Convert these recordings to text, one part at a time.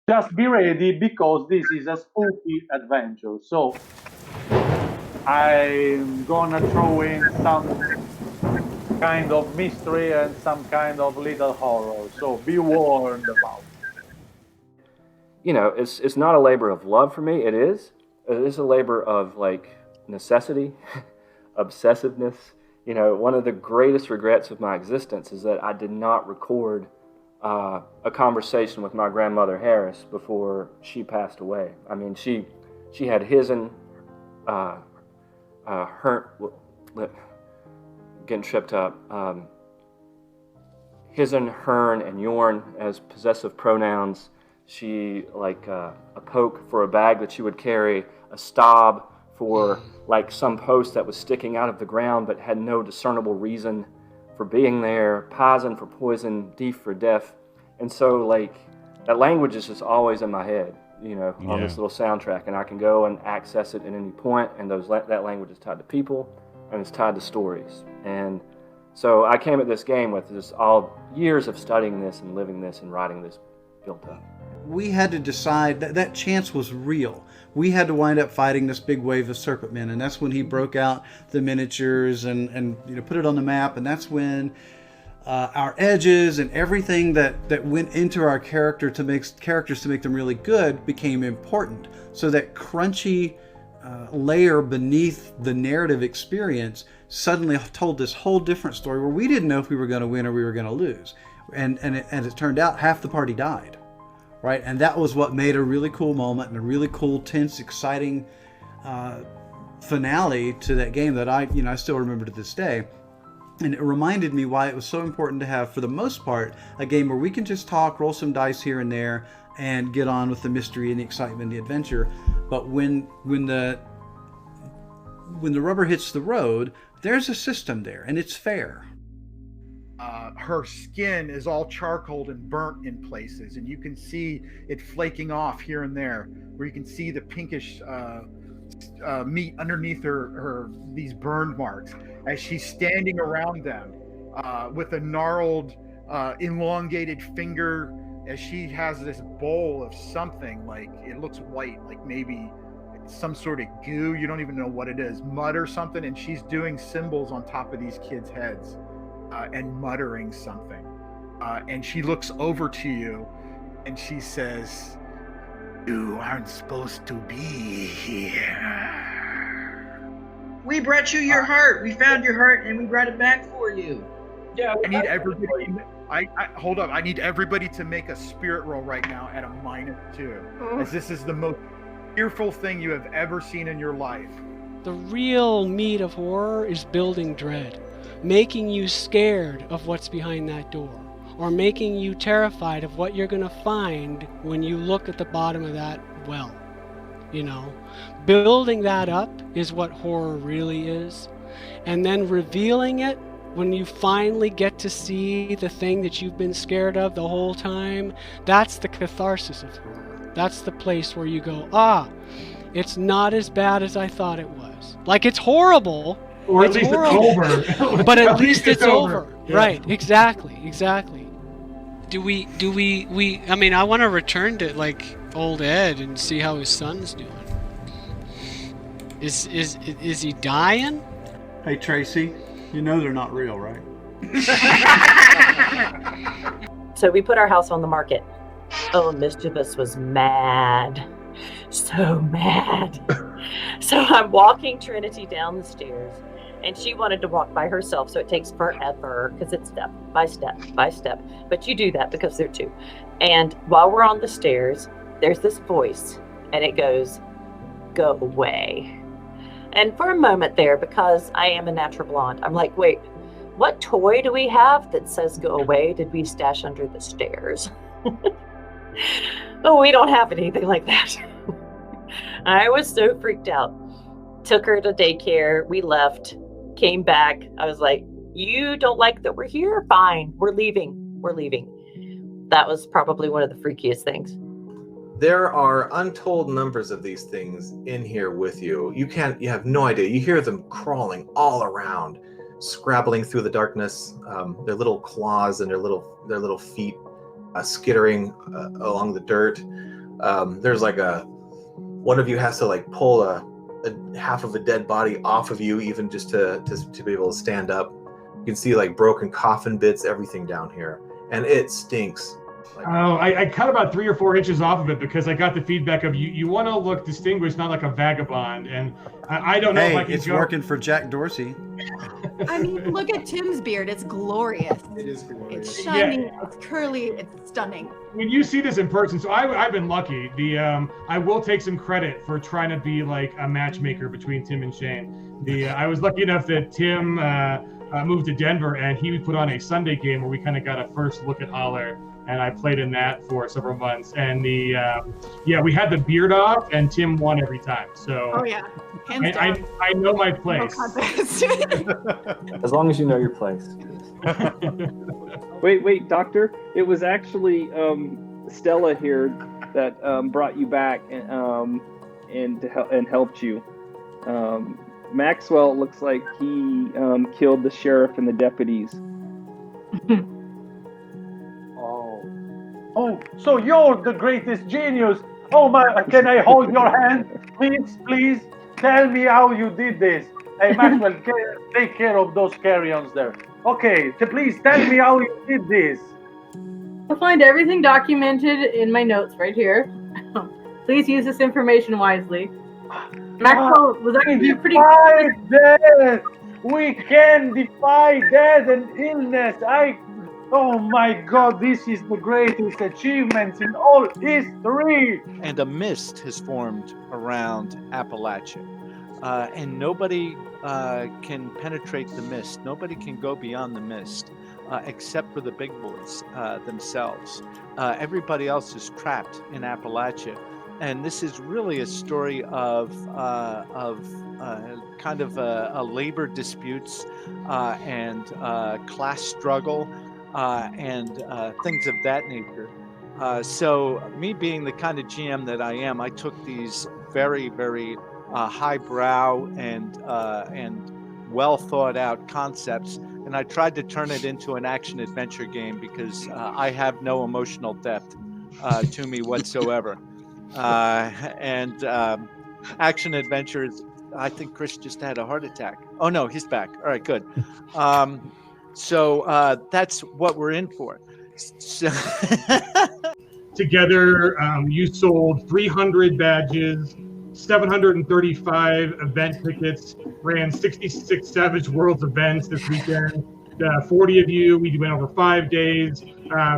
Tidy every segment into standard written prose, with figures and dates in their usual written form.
Just be ready because this is a spooky adventure. So I'm gonna throw in some kind of mystery and some kind of little horror. So be warned about it. It's not a labor of love for me. It is. It is a labor of like necessity, obsessiveness. One of the greatest regrets of my existence is that I did not record a conversation with my grandmother Harris before she passed away. I mean, she had his and her getting tripped up. His and hern and yorn as possessive pronouns. She like a poke for a bag that she would carry, a stob for like some post that was sticking out of the ground but had no discernible reason for being there, poison for poison, deaf for deaf. And so like that language is just always in my head, on this little soundtrack, and I can go and access it at any point, and that language is tied to people and it's tied to stories. And so I came at this game with just all years of studying this and living this and writing this built up. We had to decide that chance was real. We had to wind up fighting this big wave of serpent men, and that's when he broke out the miniatures and put it on the map, and that's when our edges and everything that went into our characters to make them really good became important. So that crunchy layer beneath the narrative experience suddenly told this whole different story where we didn't know if we were going to win or we were going to lose. And it turned out half the party died. Right, and that was what made a really cool moment and a really cool, tense, exciting finale to that game that I still remember to this day. And it reminded me why it was so important to have, for the most part, a game where we can just talk, roll some dice here and there, and get on with the mystery and the excitement and the adventure. But when the rubber hits the road, there's a system there, and it's fair. Her skin is all charcoaled and burnt in places, and you can see it flaking off here and there, where you can see the pinkish meat underneath her these burn marks as she's standing around them with a gnarled, elongated finger, as she has this bowl of something, like it looks white, like maybe some sort of goo, you don't even know what it is, mud or something, and she's doing symbols on top of these kids' heads. And muttering something. And she looks over to you and she says, "You aren't supposed to be here. We brought you your heart. We found your heart and we brought it back for you." Yeah, I need everybody. Hold up. I need everybody to make a spirit roll right now at a -2, as this is the most fearful thing you have ever seen in your life. The real meat of horror is building dread. Making you scared of what's behind that door, or making you terrified of what you're going to find when you look at the bottom of that well. Building that up is what horror really is, and then revealing it when you finally get to see the thing that you've been scared of the whole time. That's the catharsis of horror. That's the place where you go, it's not as bad as I thought it was. Like, it's horrible. Or at least horrible. It's over. But at least it's over. Yeah. Right, exactly. Do we I mean, I want to return to like old Ed and see how his son's doing. Is he dying? Hey Tracy, you know they're not real, right? So we put our house on the market. Oh, Mischievous was mad. So mad. So I'm walking Trinity down the stairs, and she wanted to walk by herself, so it takes forever because it's step by step by step. But you do that because they're two. And while we're on the stairs, there's this voice, and it goes, "Go away." And for a moment there, because I am a natural blonde, I'm like, wait, what toy do we have that says "go away"? Did we stash under the stairs? Oh, we don't have anything like that. I was so freaked out. Took her to daycare. We left. Came back. I was like, "You don't like that we're here? Fine. We're leaving. We're leaving." That was probably one of the freakiest things. There are untold numbers of these things in here with you. You have no idea. You hear them crawling all around. scrabbling through the darkness, their little claws and their little feet skittering along the dirt. There's like one of you has to like pull a half of a dead body off of you, even just to be able to stand up. You can see like broken coffin bits, everything down here, and it stinks. I cut about 3 or 4 inches off of it because I got the feedback of you want to look distinguished, not like a vagabond. And I don't know if I can it's working for Jack Dorsey. I mean, look at Tim's beard. It's glorious. It is glorious. It's shiny, it's curly, it's stunning. When you see this in person, so I've been lucky. I will take some credit for trying to be like a matchmaker between Tim and Shane. I was lucky enough that Tim moved to Denver and he put on a Sunday game where we kind of got a first look at Holler, and I played in that for several months. And we had the beard off, and Tim won every time. So Oh yeah, hands down. I know my No place. contest. As long as you know your place. Wait, Doctor. It was actually Stella here that brought you back and helped you. Maxwell looks like he killed the sheriff and the deputies. Oh, so you're the greatest genius. Oh my, can I hold your hand? Please, tell me how you did this. Hey, Maxwell, take care of those carry-ons there. Okay, so please tell me how you did this. You'll find everything documented in my notes right here. Please use this information wisely. Maxwell was actually pretty Death. We can defy death and illness. Oh my God, this is the greatest achievement in all history. And a mist has formed around Appalachia. And nobody can penetrate the mist. Nobody can go beyond the mist except for the big boys themselves. Everybody else is trapped in Appalachia. And this is really a story of kind of a labor disputes and class struggle and things of that nature. So me being the kind of GM that I am, I took these very, very highbrow and well thought out concepts, and I tried to turn it into an action adventure game because I have no emotional depth to me whatsoever. Action adventures. I think Chris just had a heart attack. Oh no, he's back. All right, good. So that's what we're in for. So Together, you sold 300 badges, 735 event tickets, ran 66 Savage Worlds events this weekend. 40 of you, we went over 5 days.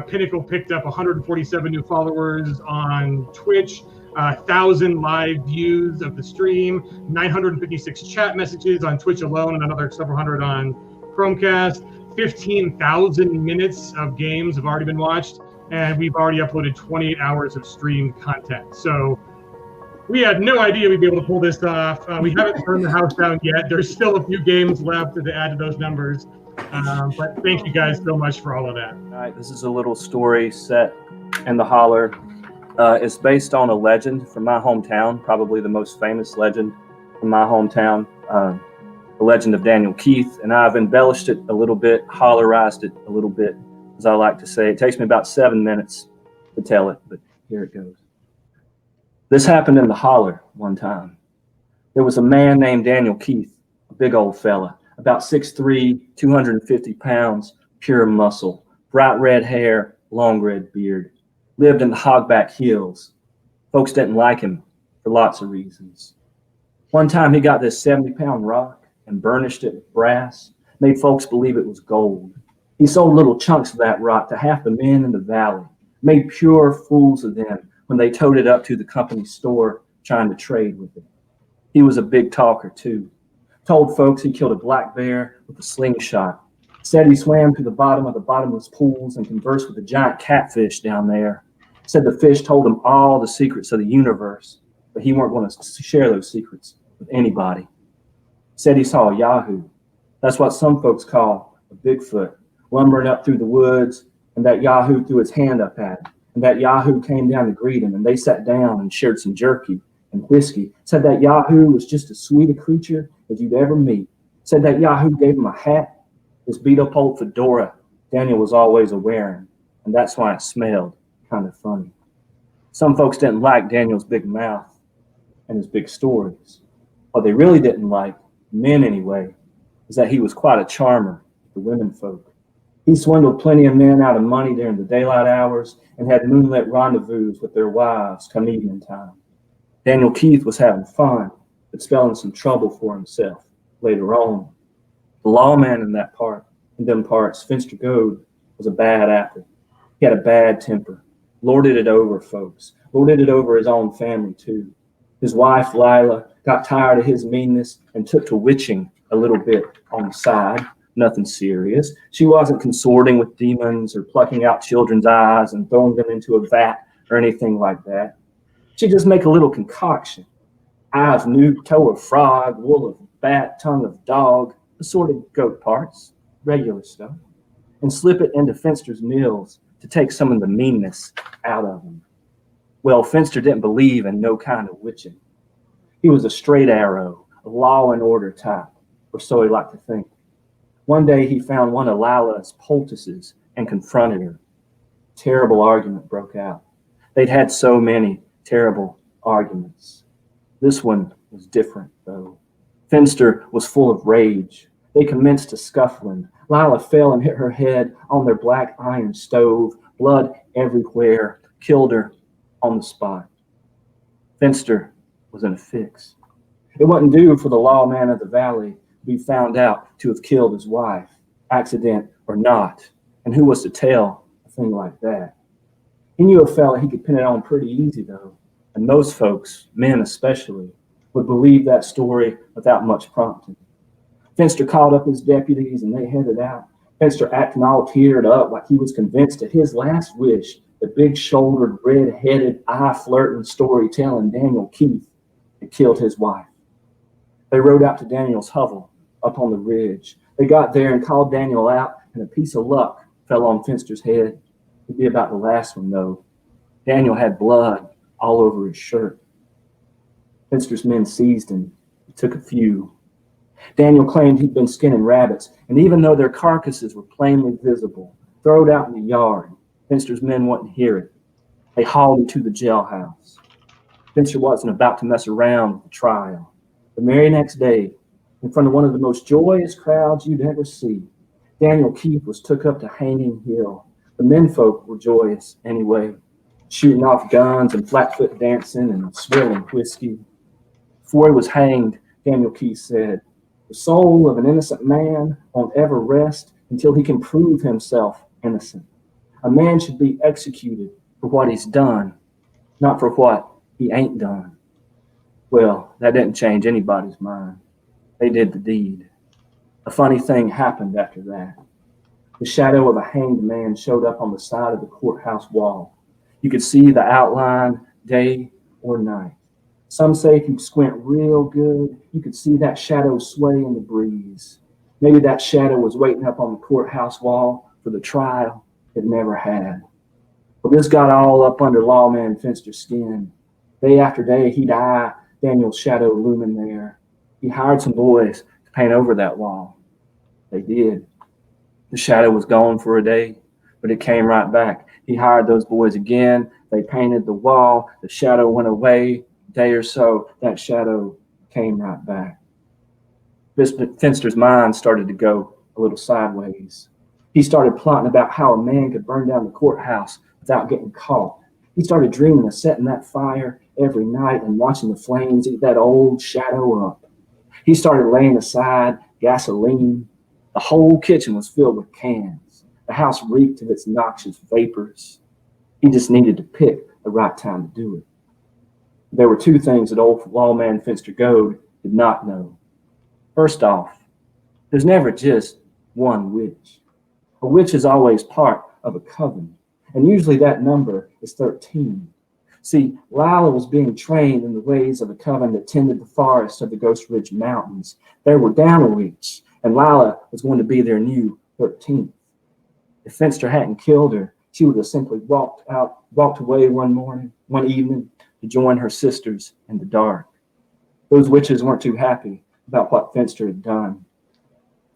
Pinnacle picked up 147 new followers on Twitch, 1,000 live views of the stream, 956 chat messages on Twitch alone, and another several hundred on Chromecast. 15,000 minutes of games have already been watched, and we've already uploaded 28 hours of streamed content. So we had no idea we'd be able to pull this off. We haven't burned the house down yet. There's still a few games left to add to those numbers. But thank you guys so much for all of that. All right, this is a little story set in the Holler. It's based on a legend from my hometown, probably the most famous legend from my hometown, the legend of Daniel Keith. And I've embellished it a little bit, hollerized it a little bit, as I like to say. It takes me about 7 minutes to tell it, but here it goes. This happened in the Holler one time. There was a man named Daniel Keith, a big old fella, about 6'3", 250 pounds, pure muscle, bright red hair, long red beard. Lived in the Hogback Hills. Folks didn't like him for lots of reasons. One time he got this 70-pound rock and burnished it with brass, made folks believe it was gold. He sold little chunks of that rock to half the men in the valley, made pure fools of them when they towed it up to the company store trying to trade with it. He was a big talker too. Told folks he killed a black bear with a slingshot. Said he swam to the bottom of the bottomless pools and conversed with a giant catfish down there. Said the fish told him all the secrets of the universe, but he weren't going to share those secrets with anybody. Said he saw a Yahoo. That's what some folks call a Bigfoot, lumbering up through the woods, and that Yahoo threw his hand up at him. And that Yahoo came down to greet him, and they sat down and shared some jerky and whiskey. Said that Yahoo was just as sweet a creature as you'd ever meet. Said that Yahoo gave him a hat, this beat-up old fedora Daniel was always a wearing, and that's why it smelled kind of funny. Some folks didn't like Daniel's big mouth and his big stories. What they really didn't like, men anyway, is that he was quite a charmer to the women folk. He swindled plenty of men out of money during the daylight hours and had moonlit rendezvous with their wives come evening time. Daniel Keith was having fun, but spelling some trouble for himself later on. The lawman in them parts, Finster Goad, was a bad apple. He had a bad temper, lorded it over folks, lorded it over his own family too. His wife, Lila, got tired of his meanness and took to witching a little bit on the side. Nothing serious. She wasn't consorting with demons or plucking out children's eyes and throwing them into a vat or anything like that. She'd just make a little concoction. Eye of newt, toe of frog, wool of bat, tongue of dog, assorted goat parts, regular stuff, and slip it into Finster's meals to take some of the meanness out of him. Well, Finster didn't believe in no kind of witching. He was a straight arrow, a law and order type, or so he liked to think. One day he found one of Lila's poultices and confronted her. Terrible argument broke out. They'd had so many terrible arguments. This one was different, though. Finster was full of rage. They commenced a scuffling. Lila fell and hit her head on their black iron stove, blood everywhere, killed her on the spot. Finster was in a fix. It wasn't due for the lawman of the valley to be found out to have killed his wife, accident or not, and who was to tell a thing like that? He knew a fella he could pin it on pretty easy, though, and most folks, men especially, would believe that story without much prompting. Finster called up his deputies and they headed out. Finster acting all teared up like he was convinced that his last wish, the big-shouldered, red-headed, eye-flirting, story-telling Daniel Keith, had killed his wife. They rode out to Daniel's hovel up on the ridge. They got there and called Daniel out, and a piece of luck fell on Finster's head. It'd be about the last one, though. Daniel had blood all over his shirt. Finster's men seized him. He took a few. Daniel claimed he'd been skinning rabbits, and even though their carcasses were plainly visible, throwed out in the yard, Finster's men wouldn't hear it. They hauled him to the jailhouse. Finster wasn't about to mess around with the trial. The very next day, in front of one of the most joyous crowds you'd ever see, Daniel Keith was took up to Hanging Hill. The menfolk were joyous anyway, shooting off guns and flatfoot dancing and swilling whiskey. Before he was hanged, Daniel Keith said, "The soul of an innocent man won't ever rest until he can prove himself innocent. A man should be executed for what he's done, not for what he ain't done." Well, that didn't change anybody's mind. They did the deed. A funny thing happened after that. The shadow of a hanged man showed up on the side of the courthouse wall. You could see the outline day or night. Some say if you squint real good, you could see that shadow sway in the breeze. Maybe that shadow was waiting up on the courthouse wall for the trial it never had. Well, this got all up under lawman Finster's skin. Day after day, he'd eye Daniel's shadow looming there. He hired some boys to paint over that wall. They did. The shadow was gone for a day, but it came right back. He hired those boys again. They painted the wall. The shadow went away. A day or so, that shadow came right back. Finster's mind started to go a little sideways. He started plotting about how a man could burn down the courthouse without getting caught. He started dreaming of setting that fire every night and watching the flames eat that old shadow up. He started laying aside gasoline. The whole kitchen was filled with cans. The house reeked of its noxious vapors. He just needed to pick the right time to do it. There were two things that old lawman Finster Goad did not know. First off, there's never just one witch. A witch is always part of a coven, and usually that number is 13. See, Lila was being trained in the ways of a coven that tended the forests of the Ghost Ridge Mountains. They were down a witch, and Lila was going to be their new 13th. If Finster hadn't killed her, she would have simply walked away one evening to join her sisters in the dark. Those witches weren't too happy about what Finster had done.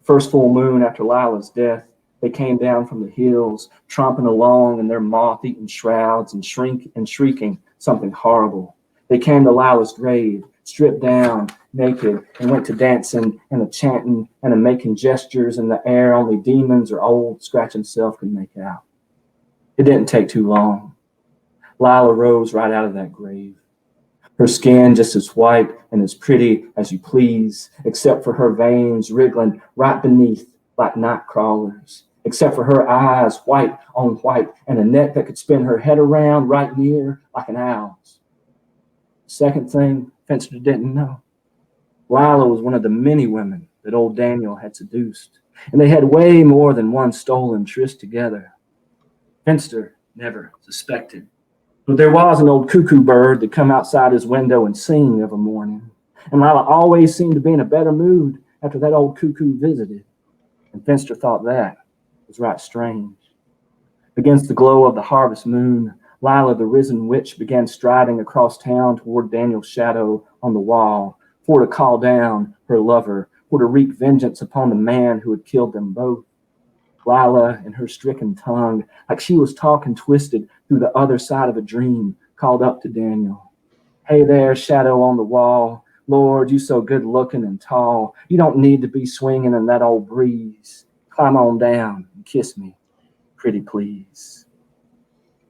First full moon after Lila's death, they came down from the hills, tromping along in their moth-eaten shrouds and shrieking something horrible. They came to Lila's grave, stripped down, naked, and went to dancing and a chanting and a making gestures in the air only demons or old Scratch himself could make out. It didn't take too long. Lila rose right out of that grave. Her skin just as white and as pretty as you please, except for her veins wriggling right beneath like night crawlers, except for her eyes white on white and a neck that could spin her head around right near like an owl's. Second thing Finster didn't know, Lila was one of the many women that old Daniel had seduced, and they had way more than one stolen tryst together. Finster never suspected. But there was an old cuckoo bird that come outside his window and sing of a morning, and Lila always seemed to be in a better mood after that old cuckoo visited, and Finster thought that was right strange. Against the glow of the harvest moon, Lila, the risen witch, began striding across town toward Daniel's shadow on the wall, for to call down her lover, for to wreak vengeance upon the man who had killed them both. Lila, in her stricken tongue, like she was talking twisted through the other side of a dream, called up to Daniel. Hey there, shadow on the wall. Lord, you so good looking and tall. You don't need to be swinging in that old breeze. Climb on down and kiss me, pretty please.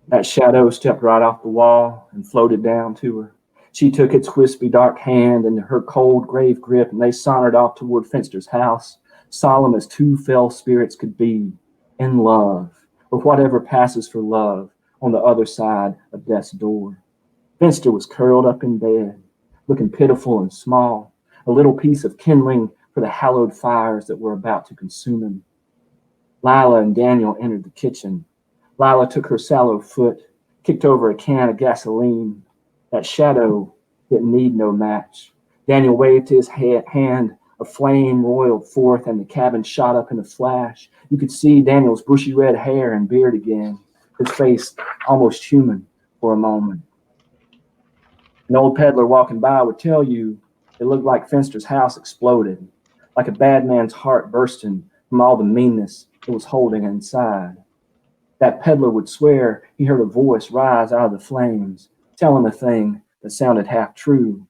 That shadow stepped right off the wall and floated down to her. She took its wispy dark hand into her cold grave grip, and they sauntered off toward Finster's house, solemn as two fell spirits could be, in love, or whatever passes for love on the other side of death's door. Finster was curled up in bed, looking pitiful and small, a little piece of kindling for the hallowed fires that were about to consume him. Lila and Daniel entered the kitchen. Lila took her sallow foot, kicked over a can of gasoline. That shadow didn't need no match. Daniel waved his hand. A flame roiled forth, and the cabin shot up in a flash. You could see Daniel's bushy red hair and beard again, his face almost human for a moment. An old peddler walking by would tell you it looked like Finster's house exploded, like a bad man's heart bursting from all the meanness it was holding inside. That peddler would swear he heard a voice rise out of the flames, telling a thing that sounded half true.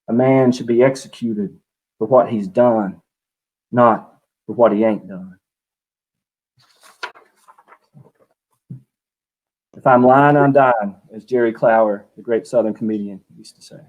A man should be executed for what he's done, not for what he ain't done. If I'm lying, I'm dying, as Jerry Clower, the great Southern comedian, used to say.